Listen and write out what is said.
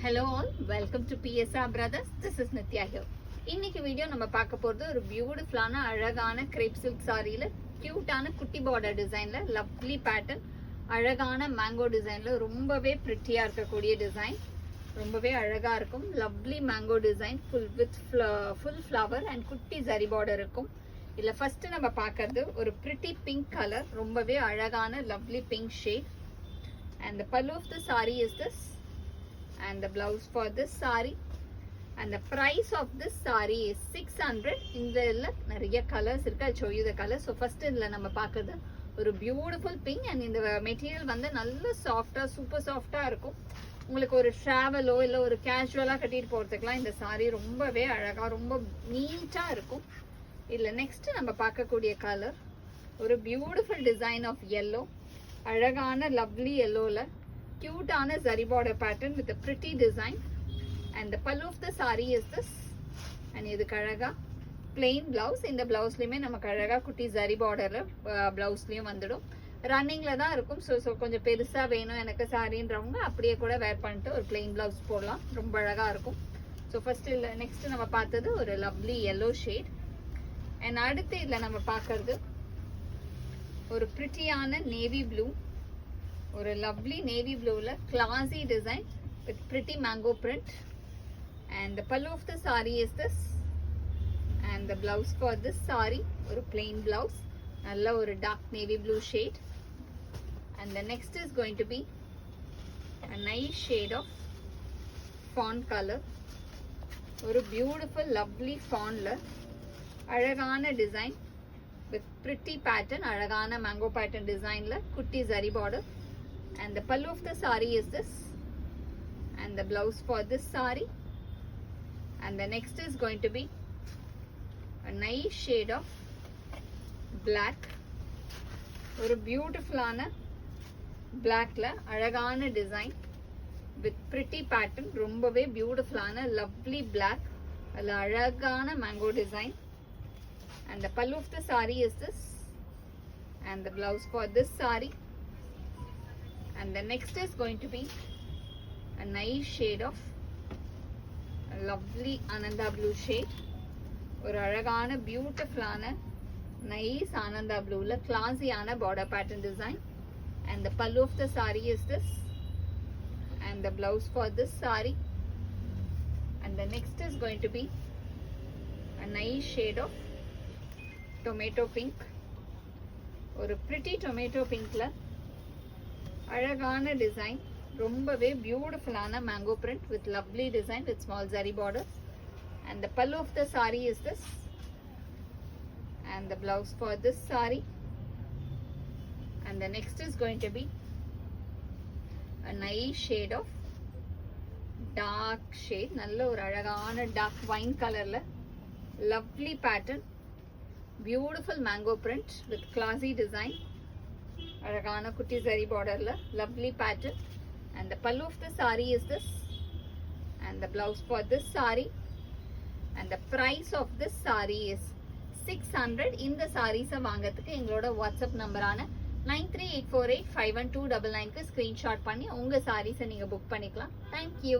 Hello all, welcome to PSR Brothers. This is Nitya here. இன்னைக்கு video நம்ம பார்க்க போறது ஒரு பியூட்டிஃபுல்லான அழகான crepe silk சாரியில கியூட்டான குட்டி பார்டர் டிசைன்ல லவ்லி பேட்டர்ன் அழகான மேங்கோ டிசைன்ல ரொம்பவே பிரிட்டியா இருக்கக்கூடிய டிசைன் ரொம்பவே அழகா இருக்கும். Lovely mango design full flower and குட்டி ஜரி பார்டர் இருக்கும். இல்ல ஃபர்ஸ்ட் நம்ம பார்க்கிறது ஒரு பிரிட்டி பிங்க் கலர், ரொம்பவே அழகான lovely pink shade. And the pallu of the saree is this, and the blouse for this saree, and the price of this saree is 600. indha nariya colors irukku. I'll show you the colors. So first idla nama paakradhu oru beautiful pink, and indha material vanda nalla soft super soft ah irukum. உங்களுக்கு ஒரு ட்ராவலோ இல்ல ஒரு கேஷுவலா கட்டிட்டு போறதுக்குலாம் இந்த saree ரொம்பவே அழகா ரொம்ப நீட்டா இருக்கும். இல்ல நெக்ஸ்ட் நம்ம பார்க்கக்கூடிய கலர் ஒரு பியூட்டிஃபுல் டிசைன் ஆஃப் yellow, அழகான lovely yellowல கியூட்டான zari border pattern with a pretty design, and the pallu of the saree is this, and இதுக்கு அழகா plain blouse. இந்த பிளவுஸ்லயுமே நமக்கு அழகா குட்டி zari borderல பிளவுஸ்லயும் வந்துடும். ரன்னிங்ல தான் இருக்கும். ஸோ கொஞ்சம் பெருசா வேணும் எனக்கு சாரின்றவங்க அப்படியே கூட வேர் பண்ணிட்டு ஒரு plain blouse போடலாம், ரொம்ப அழகா இருக்கும். ஸோ ஃபர்ஸ்ட் இல்ல நெக்ஸ்ட் நம்ம பார்த்தது ஒரு லவ்லி yellow shade, and அடுத்து இதுல நம்ம பார்க்கறது ஒரு பிரிட்டியான நேவி ப்ளூ, ஒரு லவ்லி நேவி ப்ளூல classy design with pretty mango print. And the pallu of the saree is this, and the blouse for this saree ஒரு plain blouse, நல்ல ஒரு dark navy blue shade. and the next is going to be a nice shade of fawn color, ஒரு beautiful lovely fawnல அழகான design with pretty pattern, அழகான mango pattern designல குட்டி zari border. And the pallu of the saree is this, and the blouse for this saree. And the next is going to be a nice shade of black, ஒரு பியூட்டிஃபுல்லான blackல அழகான design with pretty pattern, ரொம்பவே பியூட்டிஃபுல்லான lovely black, அதுல அழகான mango design. And the pallu of the saree is this, and the blouse for this saree. And the next is going to be a nice shade of a lovely ananda blue shade, ஒரு அழகான பியூட்டிஃபுல்லான nice ananda blueல classy-ஆன border pattern design. And the pallu of the saree is this, and the blouse for this saree. And the next is going to be a nice shade of tomato pink, ஒரு pretty tomato pinkல அழகான design, ரொம்பவே பியூட்டிஃபுல்லான mango print with lovely design with small zari border. And the pallu of the saree is this, and the blouse for this saree. And the next is going to be a nice shade of dark shade, நல்ல ஒரு அழகான dark wine colorல lovely pattern, beautiful mango print with classy design, அழகான குட்டி zari borderல lovely pattern. And the pallu of the saree is this, and the blouse for this saree. And the price of this saree is 600. இந்த sarees வாங்குறதுக்கு எங்களோட WhatsApp நம்பரான 9384851299க்கு screenshot பண்ணி உங்க sarees நீங்க book பண்ணிக்கலாம். Thank you.